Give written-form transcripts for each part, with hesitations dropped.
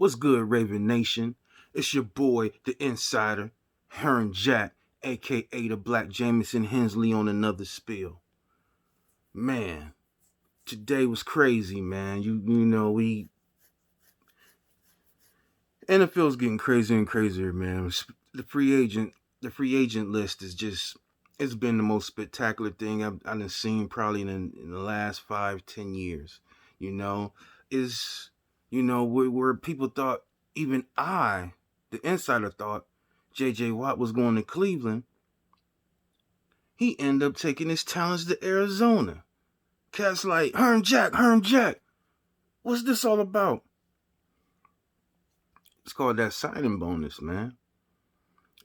What's good, Raven Nation? It's your boy, the Insider, Heron Jack, aka the Black Jameson Hensley on another spill. Man, today was crazy, man. You know we NFL's getting crazier and crazier, man. The free agent the free agent list is just it's been the most spectacular thing I've seen probably in the last 5-10 years. You know, is where people thought even the insider thought J.J. Watt was going to Cleveland. He ended up taking his talents to Arizona. Cats like Herm Jack. What's this all about? It's called that signing bonus, man.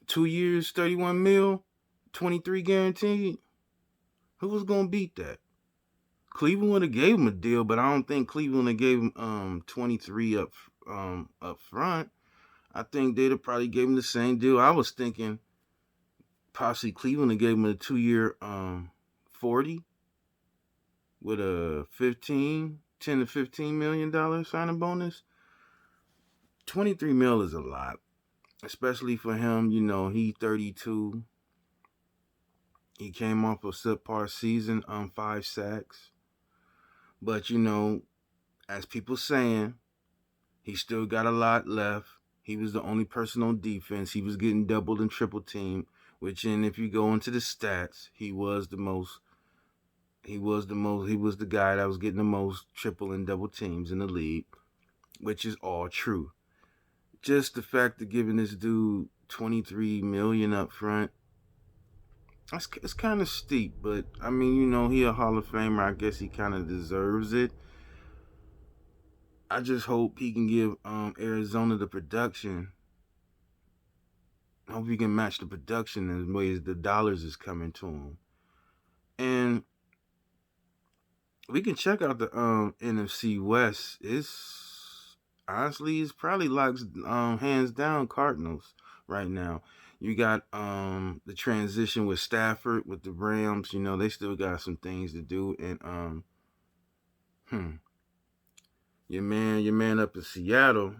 2 years, 31 mil, 23 guaranteed. Who was gonna beat that? Cleveland would have gave him a deal, but I don't think Cleveland would have gave him 23 up front. I think they'd have probably gave him the same deal. I was thinking possibly Cleveland would gave him a 2 year 40 with a 10 to $15 million signing bonus. 23 mil is a lot, especially for him. You know, he 32. He came off a subpar season on 5 sacks. But as people saying, he still got a lot left. He was the only person on defense. He was getting doubled and triple teamed, which if you go into the stats, he was the guy that was getting the most triple and double teams in the league, which is all true. Just the fact of giving this dude 23 million up front, it's kind of steep, but I mean, he a Hall of Famer. I guess he kind of deserves it. I just hope he can give Arizona the production. I hope he can match the production in ways the dollars is coming to him. And we can check out the NFC West. It's probably locks hands down Cardinals right now. You got the transition with Stafford with the Rams. They still got some things to do. And your man up in Seattle,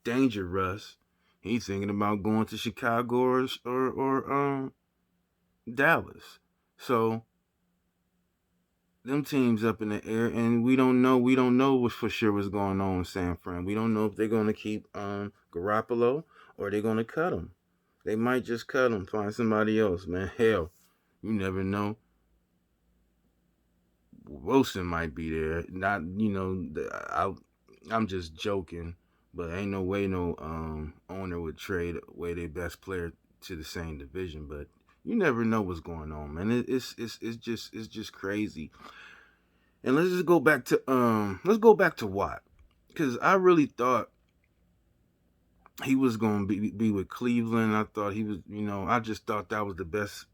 Danger Russ, he's thinking about going to Chicago or Dallas. So them teams up in the air, and we don't know what for sure what's going on in San Fran. We don't know if they're going to keep Garoppolo or they're going to cut him. They might just cut him, find somebody else, man. Hell, you never know. Wilson might be there. Not, I'm just joking, but ain't no way no owner would trade away their best player to the same division. But you never know what's going on, man. It's just crazy. And let's go back to Watt, because I really thought he was going to be with Cleveland. I thought he was, I just thought that was the best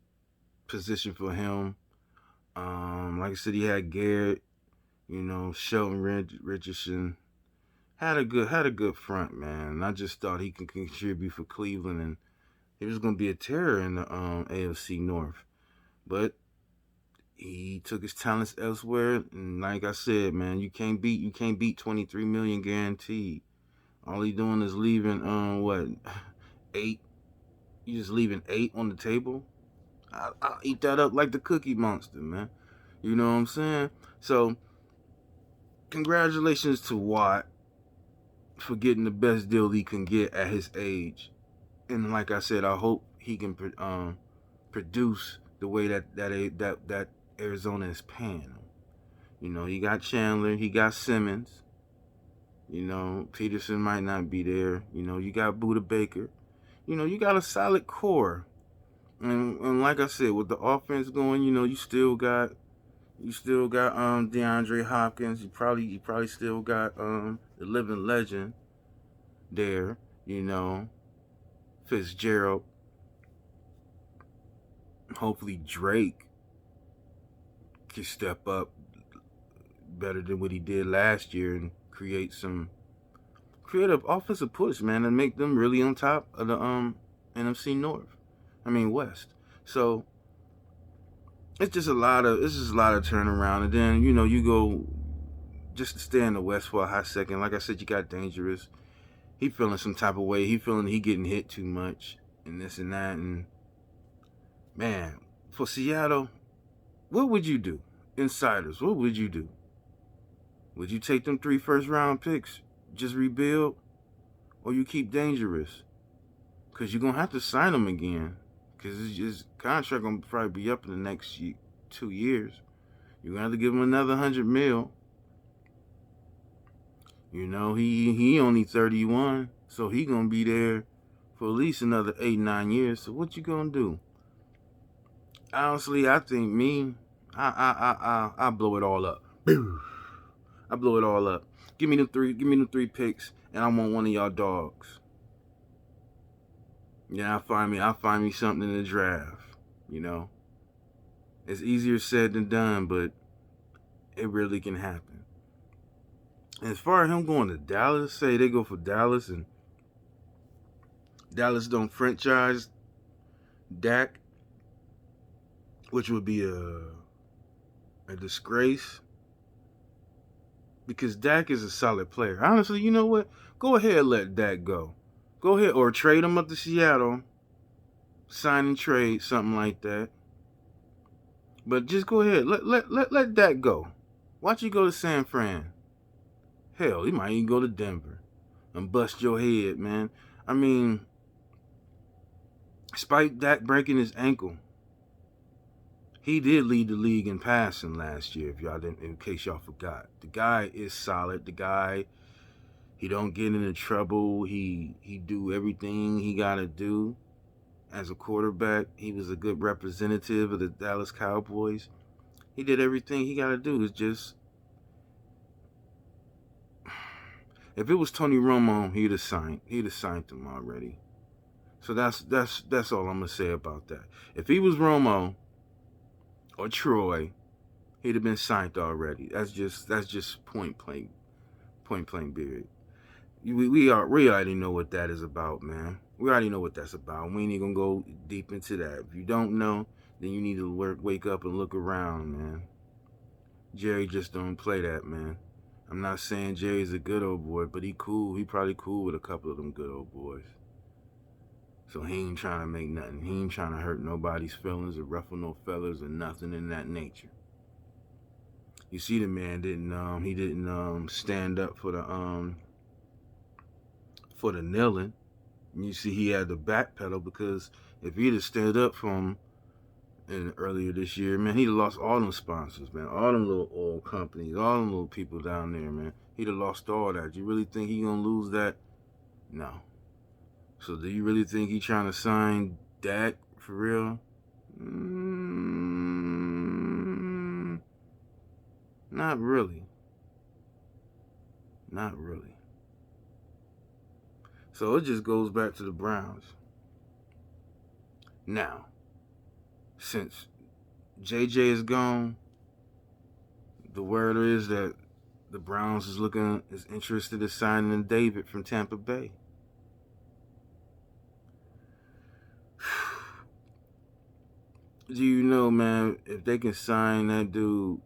position for him. Like I said, he had Garrett, Shelton Richardson. Had a good front, man. I just thought he could contribute for Cleveland, and he was going to be a terror in the AFC North. But he took his talents elsewhere, and like I said, man, you can't beat 23 million guaranteed. All he doing is leaving 8. You just leaving 8 on the table. I'll eat that up like the Cookie Monster, man. You know what I'm saying? So, congratulations to Watt for getting the best deal he can get at his age. And like I said, I hope he can produce the way that Arizona is paying him. He got Chandler, he got Simmons. Peterson might not be there. You got Buda Baker. You got a solid core. And like I said, with the offense going, you still got DeAndre Hopkins. You probably still got the living legend there, Fitzgerald. Hopefully Drake can step up better than what he did last year and create some creative offensive push, man, and make them really on top of the NFC West. So it's just a lot of turnaround, and then you go just to stay in the West for a hot second. Like I said, you got Dangerous. He feeling some type of way. He feeling he getting hit too much and this and that. And man, for Seattle, what would you do? Insiders, what would you do? Would you take them 3 first-round picks, just rebuild, or you keep Dangerous? Because you're gonna have to sign him again. Because his contract gonna probably be up in the next 2 years. You're gonna have to give him another 100 mil. You know, he only 31, so he gonna be there for at least another 8 9 years. So what you gonna do? Honestly, I think I blow it all up. I blow it all up. Give me the three picks, and I want one of y'all dogs. Yeah, I find me something in the draft. You know, it's easier said than done, but it really can happen. And as far as him going to Dallas, say they go for Dallas and Dallas don't franchise Dak, which would be a disgrace because Dak is a solid player. Honestly, you know what? Go ahead and let Dak go. Go ahead or trade him up to Seattle, sign and trade, something like that. But just go ahead. Let Dak go. Watch you go to San Fran. Hell, he might even go to Denver and bust your head, man. I mean, despite Dak breaking his ankle, he did lead the league in passing last year. If y'all didn't, in case y'all forgot, the guy is solid. The guy, he don't get into trouble. He do everything he gotta do as a quarterback. He was a good representative of the Dallas Cowboys. He did everything he gotta do. It's just, if it was Tony Romo, he'd have signed him already. So that's all I'm gonna say about that. If he was Romo or Troy, he'd have been signed already. That's just point blank period. We already know what that is about, man. We already know what that's about. We ain't even gonna go deep into that. If you don't know, then you need to wake up and look around, man. Jerry just don't play that, man. I'm not saying Jerry's a good old boy, but he cool. He probably cool with a couple of them good old boys. So he ain't trying to make nothing. He ain't trying to hurt nobody's feelings or ruffle no feathers or nothing in that nature. You see, the man didn't stand up for the kneeling. You see, he had to backpedal because if he'd have stood up for him earlier this year, man, he'd have lost all them sponsors, man, all them little oil companies, all them little people down there, man. He'd have lost all that. You really think he gonna lose that? No. So do you really think he trying to sign Dak for real? Not really. Not really. So it just goes back to the Browns. Now, since JJ is gone, the word is that the Browns is interested in signing David from Tampa Bay. Do you know, man, if they can sign that dude,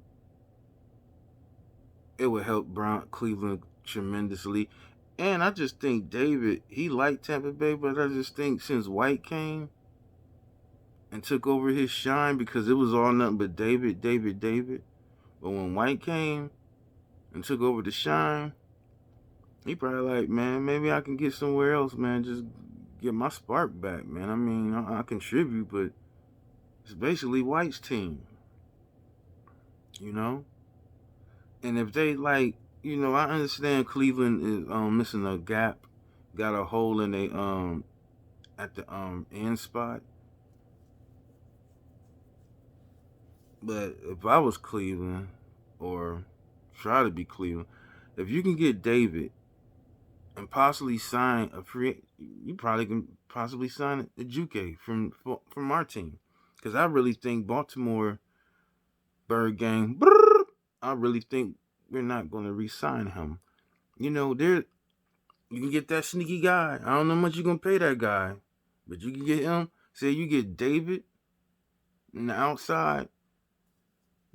it would help Cleveland tremendously. And I just think David, he liked Tampa Bay, but I just think since White came and took over his shine, because it was all nothing but David. But when White came and took over the shine, he probably like, man, maybe I can get somewhere else, man. Just get my spark back, man. I mean, I contribute, but it's basically White's team, you know? And if they like, you know, I understand Cleveland is missing a gap, got a hole in a at the end spot. But if I was Cleveland, or try to be Cleveland, if you can get David and possibly sign a free, you probably can possibly sign a Juke from our team, because I really think Baltimore Bird Gang. I really think we're not going to re-sign him. You know, you can get that sneaky guy. I don't know how much you're going to pay that guy, but you can get him. Say you get David on the outside,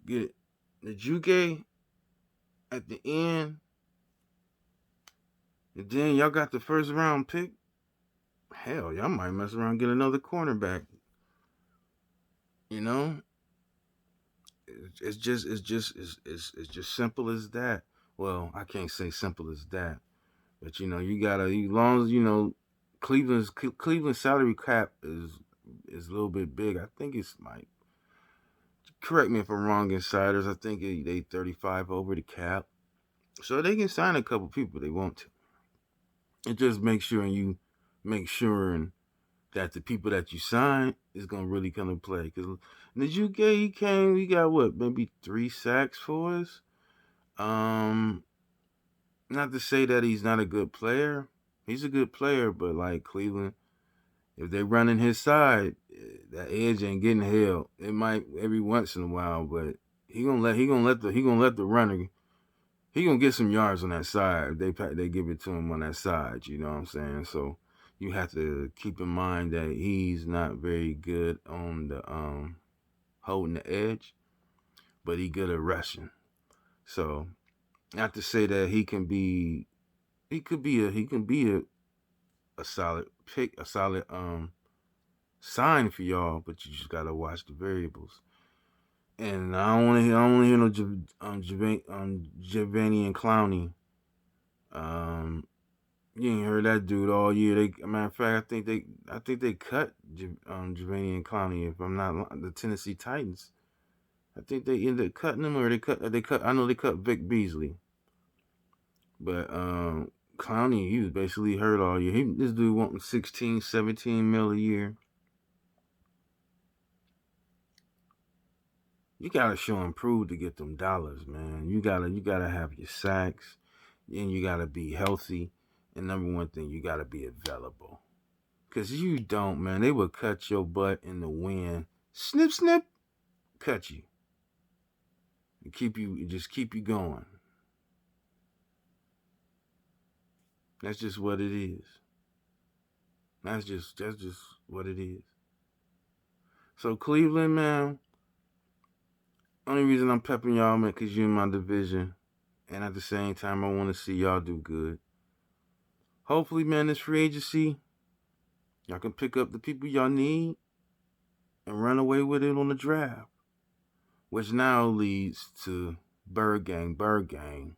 get the Juke, at the end, and then y'all got the first round pick. Hell, y'all might mess around and get another cornerback. You know, it's just simple as that. Well, I can't say simple as that, but you gotta, as long as Cleveland's salary cap is a little bit big. I think it's like, correct me if I'm wrong, insiders. I think they 35 over the cap, so they can sign a couple people they want to. It just make sure that the people that you sign is gonna really come and play. Because did you get he got what, maybe 3 sacks for us. Um, Not to say that he's not a good player. He's a good player, but like Cleveland, if they running his side, that edge ain't getting held. It might every once in a while, but he gonna let the runner, he gonna get some yards on that side. They give it to him on that side. You know what I'm saying? So you have to keep in mind that he's not very good on the holding the edge, but he good at rushing. So not to say that he can be a solid pick, a solid sign for y'all, but you just gotta watch the variables. And I don't want to hear no Javani and Clowney. Um, you ain't heard that dude all year. Matter of fact, I think they cut Javani and Clowney. If I'm not the Tennessee Titans, I think they ended up cutting him, or they cut. I know they cut Vic Beasley, but Clowney, he was basically hurt all year. This dude wanting 16, 17 mil a year. You gotta show and prove to get them dollars, man. You gotta have your sacks, and you gotta be healthy. And number one thing, you gotta be available. Cause you don't, man. They will cut your butt in the wind. Snip, snip, cut you. And keep you going. That's just what it is. That's just what it is. So Cleveland, man. Only reason I'm pepping y'all, man, cause you're in my division, and at the same time, I want to see y'all do good. Hopefully, man, this free agency, y'all can pick up the people y'all need and run away with it on the draft, which now leads to Bird Gang, Bird Gang.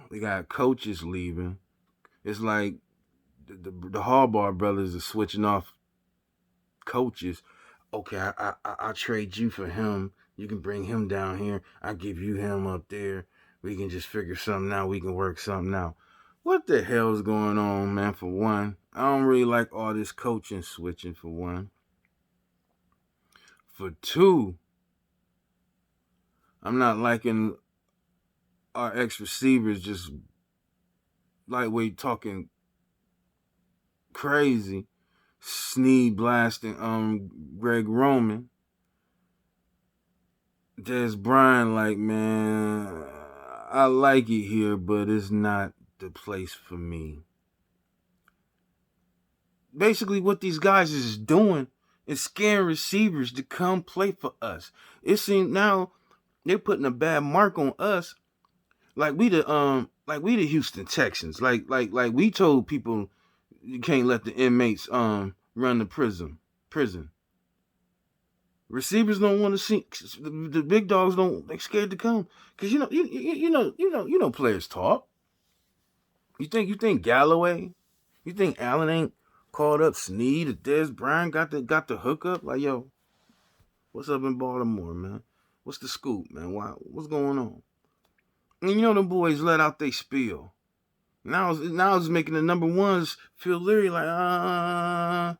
We got coaches leaving. It's like the Harbaugh brothers are switching off coaches. Okay, I trade you for him. You can bring him down here. I give you him up there. We can just figure something out. We can work something out. What the hell's going on, man? For one, I don't really like all this coaching switching. For one, for two, I'm not liking our ex receivers just lightweight talking crazy, Sneed blasting Greg Roman. Des Bryant, like, man, I like it here, but it's not the place for me. Basically, what these guys is doing is scaring receivers to come play for us. It seems now they're putting a bad mark on us, like we the Houston Texans. Like we told people you can't let the inmates run the prison. Receivers don't want to see the big dogs. Don't they scared to come because you know players talk. You think Galloway, you think Allen ain't called up Sneed or Des Bryant got the hookup? Like, yo, what's up in Baltimore, man? What's the scoop, man? What's going on? And you know them boys let out they spiel. Now it's making the number ones feel leery, like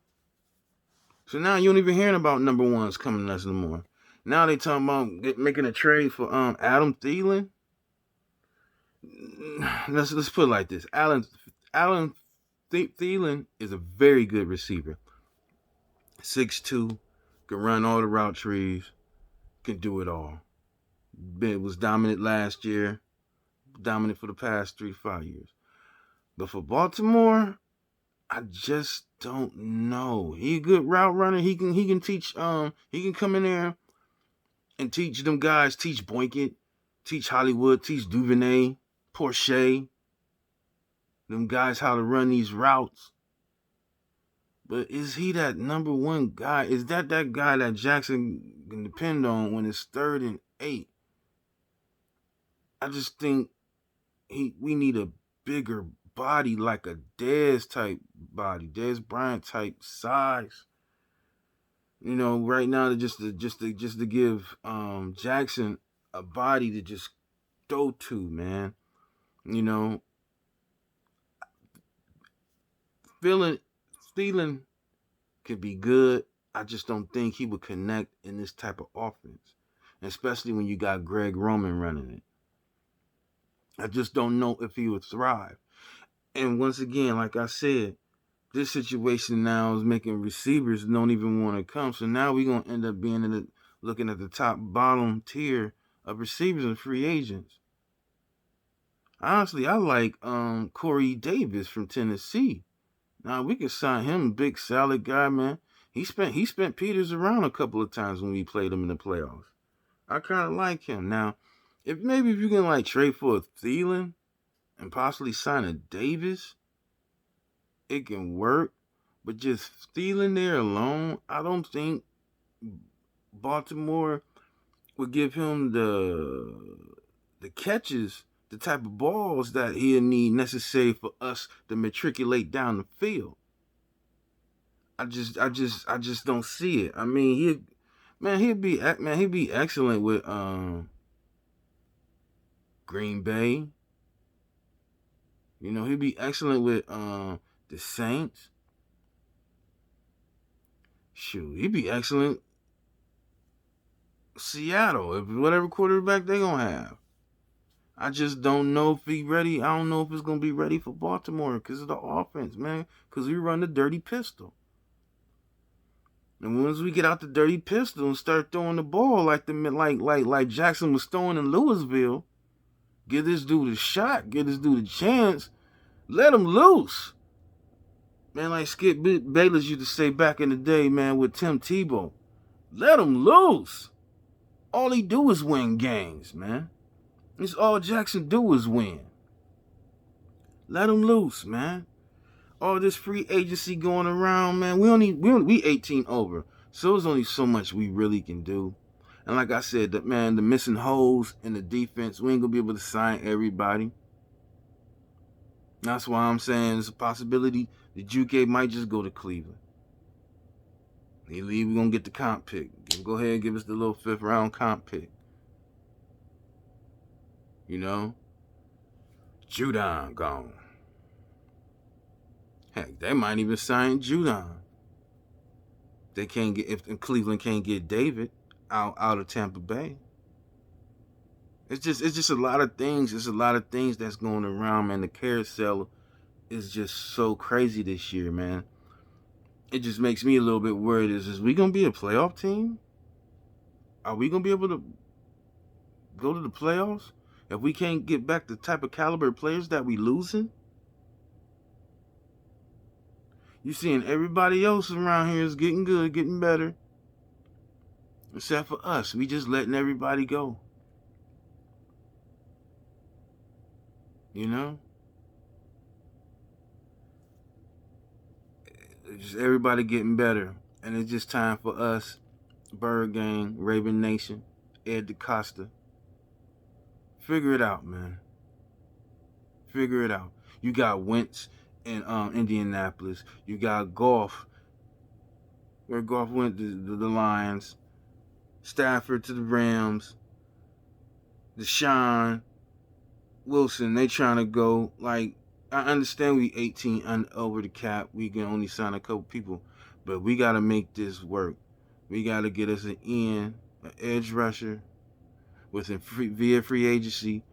So now you don't even hearing about number ones coming to us no more. Now they talking about making a trade for Adam Thielen. Let's put it like this: Alan Thielen is a very good receiver. 6'2", can run all the route trees, can do it all. Was dominant last year, dominant for the past 3 to 5 years. But for Baltimore, I just don't know. He a good route runner. He can teach he can come in there and teach them guys, teach Boykin, teach Hollywood, teach Duvernay, Porsche, them guys how to run these routes. But is he that number one guy? Is that guy that Jackson can depend on when it's 3rd and 8? I just think we need a bigger body, like a Dez type body, Dez Bryant type size. Right now to give Jackson a body to just go to, man. You know, feeling feeling could be good. I just don't think he would connect in this type of offense, especially when you got Greg Roman running it. I just don't know if he would thrive. And once again, like I said, this situation now is making receivers don't even want to come. So now we're gonna end up being looking at the top bottom tier of receivers and free agents. Honestly, I like Corey Davis from Tennessee. Now we could sign him, big solid guy, man. He spent Peters around a couple of times when we played him in the playoffs. I kind of like him. Now, if you can like trade for a Thielen and possibly sign a Davis, it can work. But just Thielen there alone, I don't think Baltimore would give him the catches, the type of balls that he'll need necessary for us to matriculate down the field. I just don't see it. I mean, he'd be excellent with Green Bay. He'd be excellent with the Saints. Shoot, he'd be excellent Seattle, if whatever quarterback they gonna have. I just don't know if he ready. I don't know if it's gonna be ready for Baltimore because of the offense, man. Because we run the dirty pistol, and once we get out the dirty pistol and start throwing the ball like Jackson was throwing in Louisville, give this dude a shot, give this dude a chance, let him loose, man. Like Skip Bayless used to say back in the day, man, with Tim Tebow, let him loose. All he do is win games, man. It's all Jackson do is win. Let him loose, man. All this free agency going around, man. We 18 over, so there's only so much we really can do. And like I said, the missing holes in the defense, we ain't gonna be able to sign everybody. That's why I'm saying there's a possibility that UK might just go to Cleveland. He leave, we're gonna get the comp pick. Go ahead and give us the little 5th-round comp pick. Judon gone. Heck, they might even sign Judon. They can't get if Cleveland can't get David out of Tampa Bay. It's just a lot of things. There's a lot of things that's going around, man. The carousel is just so crazy this year, man. It just makes me a little bit worried. Is we gonna be a playoff team? Are we gonna be able to go to the playoffs if we can't get back the type of caliber players that we losing? You seeing everybody else around here is getting good, getting better, except for us. We just letting everybody go. Just everybody getting better, and it's just time for us, Bird Gang, Raven Nation, Ed DaCosta. Figure it out, man. Figure it out. You got Wentz in Indianapolis. You got Goff, where Goff went to the Lions. Stafford to the Rams. Deshaun Wilson, they trying to go. Like, I understand we 18 over the cap. We can only sign a couple people, but we got to make this work. We got to get us an edge rusher via free agency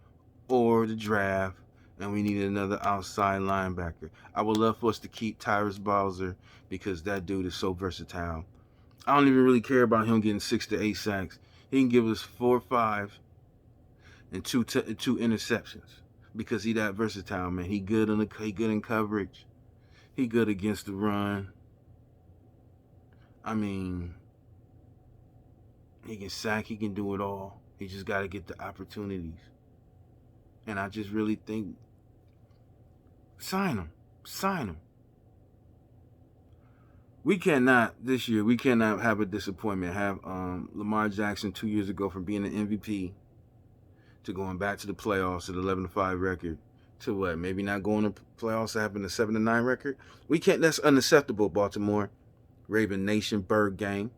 or the draft, and we need another outside linebacker. I would love for us to keep Tyrus Bowser because that dude is so versatile. I don't even really care about him getting 6 to 8 sacks. He can give us 4 or 5 and two interceptions because he that versatile, man. He good in coverage. He good against the run. I mean, he can sack. He can do it all. He just got to get the opportunities. And I just really think sign him. Sign him. We cannot this year. We cannot have a disappointment. Have Lamar Jackson 2 years ago from being an MVP to going back to the playoffs at 11-5 record to what? Maybe not going to playoffs to having a 7-9 record. We can't. That's unacceptable. Baltimore, Raven Nation, Bird Gang.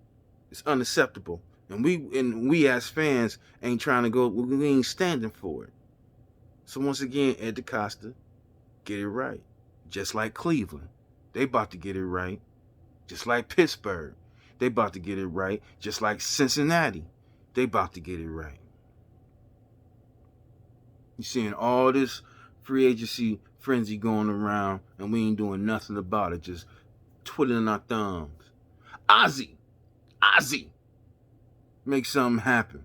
It's unacceptable. And we as fans ain't trying to go. We ain't standing for it. So once again, Ed DeCosta, get it right. Just like Cleveland, they about to get it right. Just like Pittsburgh, they about to get it right. Just like Cincinnati, they about to get it right. You seeing all this free agency frenzy going around, and we ain't doing nothing about it. Just twiddling our thumbs. Ozzy, make something happen.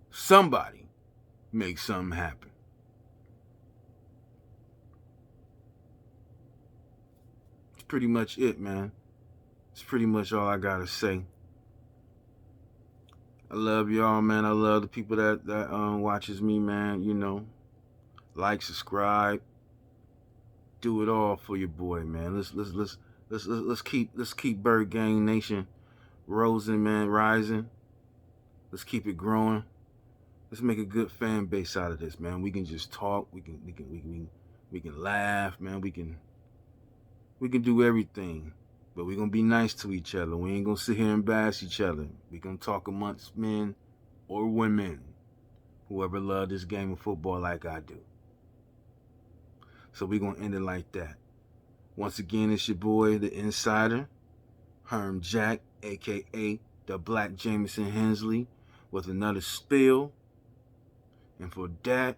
Somebody make something happen. It's pretty much it, man. It's pretty much all I gotta say. I love y'all, man. I love the people that watches me, man. You know, like, subscribe, do it all for your boy, man. Let's keep Bird Gang Nation rising. Let's keep it growing. Let's make a good fan base out of this, man. We can just talk. We can laugh, man. We can do everything. But we're gonna be nice to each other. We ain't gonna sit here and bash each other. We're gonna talk amongst men or women, whoever love this game of football like I do. So we're gonna end it like that. Once again, it's your boy, the Insider, Herm Jack, aka the Black Jameson Hensley, with another spill. And for that,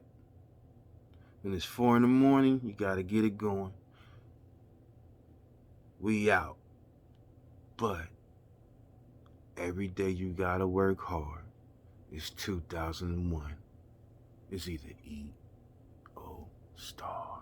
when it's 4 in the morning, you gotta get it going. We out. But every day you gotta work hard. It's 2001. It's either E or star.